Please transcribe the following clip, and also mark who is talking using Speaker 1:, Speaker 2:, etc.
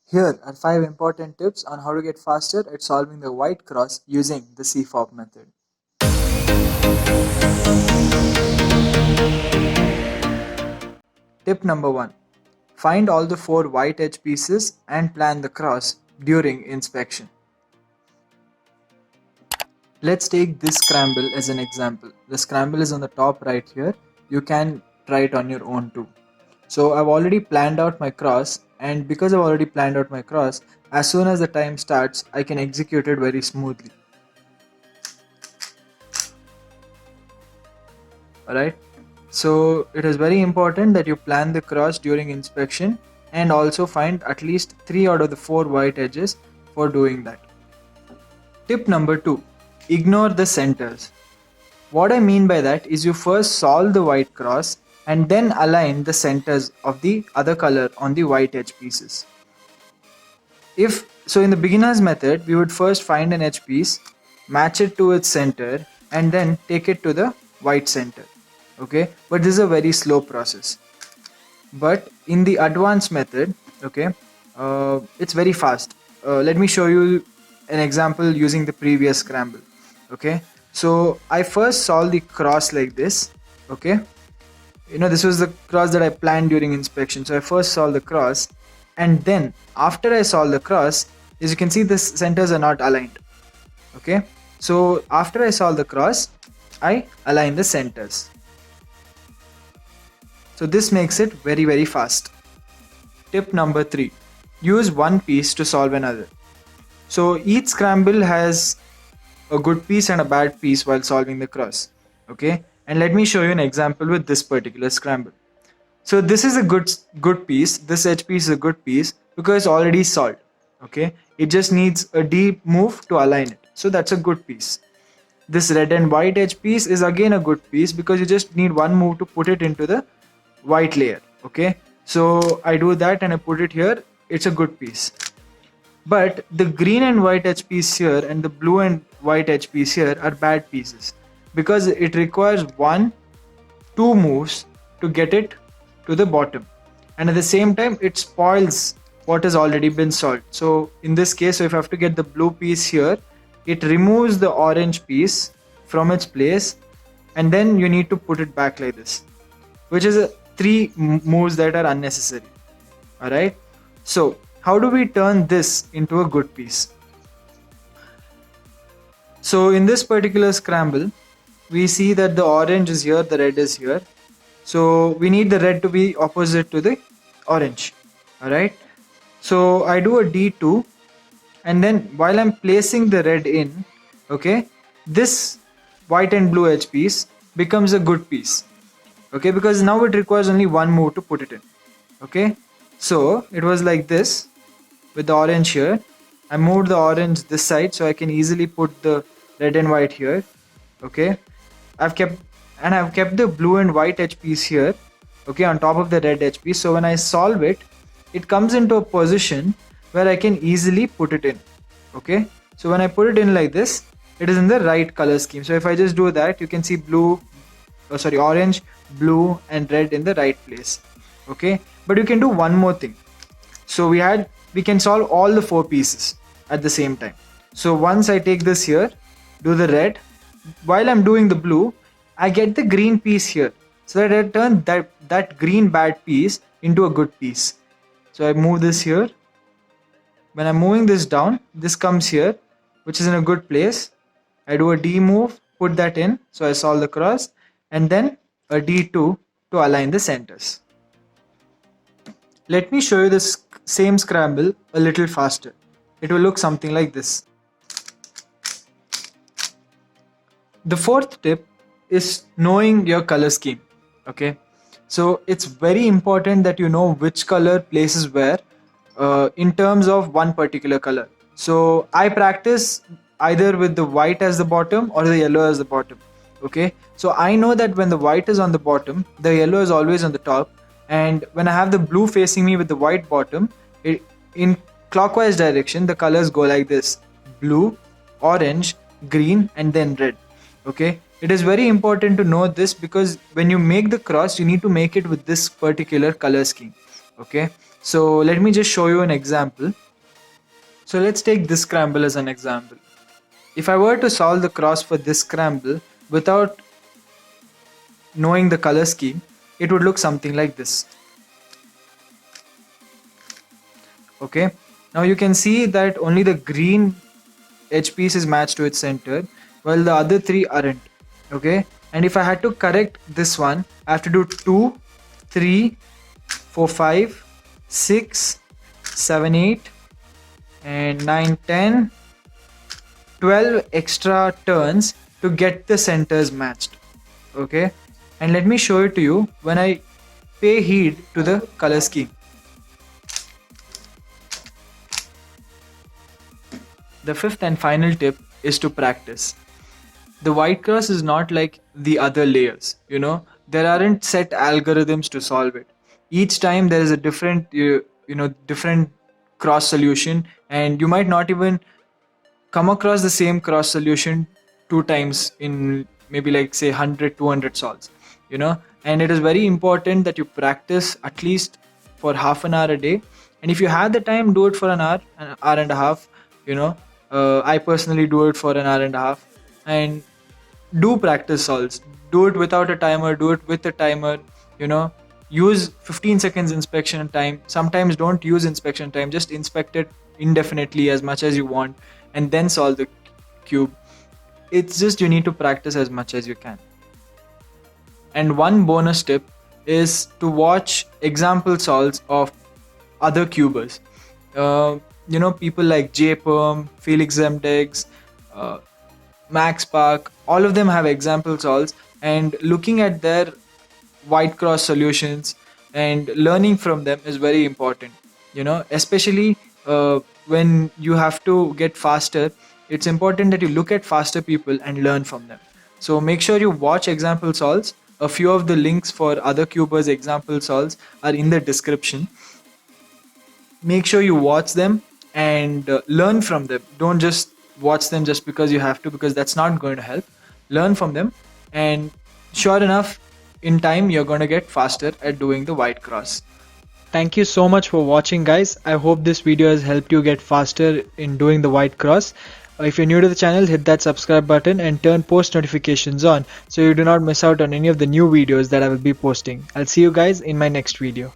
Speaker 1: Here are 5 important tips on how to get faster at solving the white cross using the CFOP method. Tip number 1. Find all the 4 white edge pieces and plan the cross during inspection. Let's take this scramble as an example. The scramble is on the top right here. You can try it on your own too. So I've already planned out my cross, and because I've already planned out my cross, as soon as the time starts, I can execute it very smoothly. Alright, so it is very important that you plan the cross during inspection and also find at least 3 out of the 4 white edges for doing that. Tip number 2. Ignore the centers. What I mean by that is you first solve the white cross and then align the centers of the other color on the white edge pieces. In the beginner's method, we would first find an edge piece, match it to its center, and then take it to the white center. Okay, but this is a very slow process. But in the advanced method, okay, it's very fast. Let me show you an example using the previous scramble. Okay, so I first solve the cross like this. Okay, this was the cross that I planned during inspection. So I first solve the cross, and then after I solve the cross, as you can see, the centers are not aligned. Okay, so after I solve the cross, I align the centers. So this makes it very fast. Tip number 3. Use one piece to solve another. So each scramble has a good piece and a bad piece while solving the cross. Okay, and let me show you an example with this particular scramble. So this is a good piece. This edge piece is a good piece because it's already solved. Okay, it just needs a deep move to align it. So that's a good piece. This red and white edge piece is again a good piece because you just need one move to put it into the white layer. Okay, so I do that and I put it here. It's a good piece. But the green and white edge piece here and the blue and white edge piece here are bad pieces because it requires 1-2 moves to get it to the bottom, and at the same time it spoils what has already been solved. So in this case, if I have to get the blue piece here, it removes the orange piece from its place, and then you need to put it back like this, which is 3 moves that are unnecessary. Alright, so how do we turn this into a good piece? So in this particular scramble, we see that the orange is here, the red is here. So we need the red to be opposite to the orange. Alright, so I do a D2, and then while I'm placing the red in, okay, this white and blue edge piece becomes a good piece. Okay, because now it requires only 1 move to put it in. Okay, so it was like this with the orange here. I moved the orange this side so I can easily put the red and white here. Okay, I've kept the blue and white edge piece here, okay, on top of the red edge piece. So when I solve it, it comes into a position where I can easily put it in. Okay, so when I put it in like this, it is in the right color scheme. So if I just do that, you can see orange, blue and red in the right place. Okay, but you can do one more thing. So we can solve all the 4 pieces at the same time. So once I take this here, do the red, while I'm doing the blue, I get the green piece here, so that I turn that green bad piece into a good piece. So I move this here. When I'm moving this down, this comes here, which is in a good place. I do a D move, put that in, so I solve the cross, and then a D2 to align the centers. Let me show you this same scramble a little faster. It will look something like this. The 4th tip is knowing your color scheme. Okay, so it's very important that you know which color places where in terms of one particular color. So I practice either with the white as the bottom or the yellow as the bottom. Okay, so I know that when the white is on the bottom, the yellow is always on the top, and when I have the blue facing me with the white bottom, in clockwise direction the colors go like this: blue, orange, green and then red. Okay, it is very important to know this because when you make the cross, you need to make it with this particular color scheme. Okay, So let me just show you an example. So let's take this scramble as an example. If I were to solve the cross for this scramble without knowing the color scheme, it would look something like this. Okay, now you can see that only the green edge piece is matched to its center, while the other three aren't. Okay, and if I had to correct this one, I have to do 2, 3, 4, 5, 6, 7, 8, and 9, 10, 12 extra turns to get the centers matched. Okay, and let me show it to you when I pay heed to the color scheme. The fifth and final tip is to practice. The white cross is not like the other layers, there aren't set algorithms to solve it. Each time there is a different different cross solution, and you might not even come across the same cross solution two times in maybe like say 100 200 solves, and it is very important that you practice at least for half an hour a day. And if you have the time, do it for an hour and a half. I personally do it for an hour and a half, and do practice solves. Do it without a timer, do it with a timer. Use 15 seconds inspection time. Sometimes don't use inspection time, just inspect it indefinitely as much as you want, and then solve the cube. It's just you need to practice as much as you can. And one bonus tip is to watch example solves of other cubers. People like JPerm, Felix Zemdegs, Max Park, all of them have example solves, and looking at their white cross solutions and learning from them is very important. Especially when you have to get faster, it's important that you look at faster people and learn from them. So make sure you watch example solves. A few of the links for other cubers example solves are in the description. Make sure you watch them and learn from them. Don't just watch them just because you have to, because that's not going to help. Learn from them, and sure enough, in time you're going to get faster at doing the white cross. Thank you so much for watching, guys. I hope this video has helped you get faster in doing the white cross. If you're new to the channel, hit that subscribe button and turn post notifications on so you do not miss out on any of the new videos that I will be posting. I'll see you guys in my next video.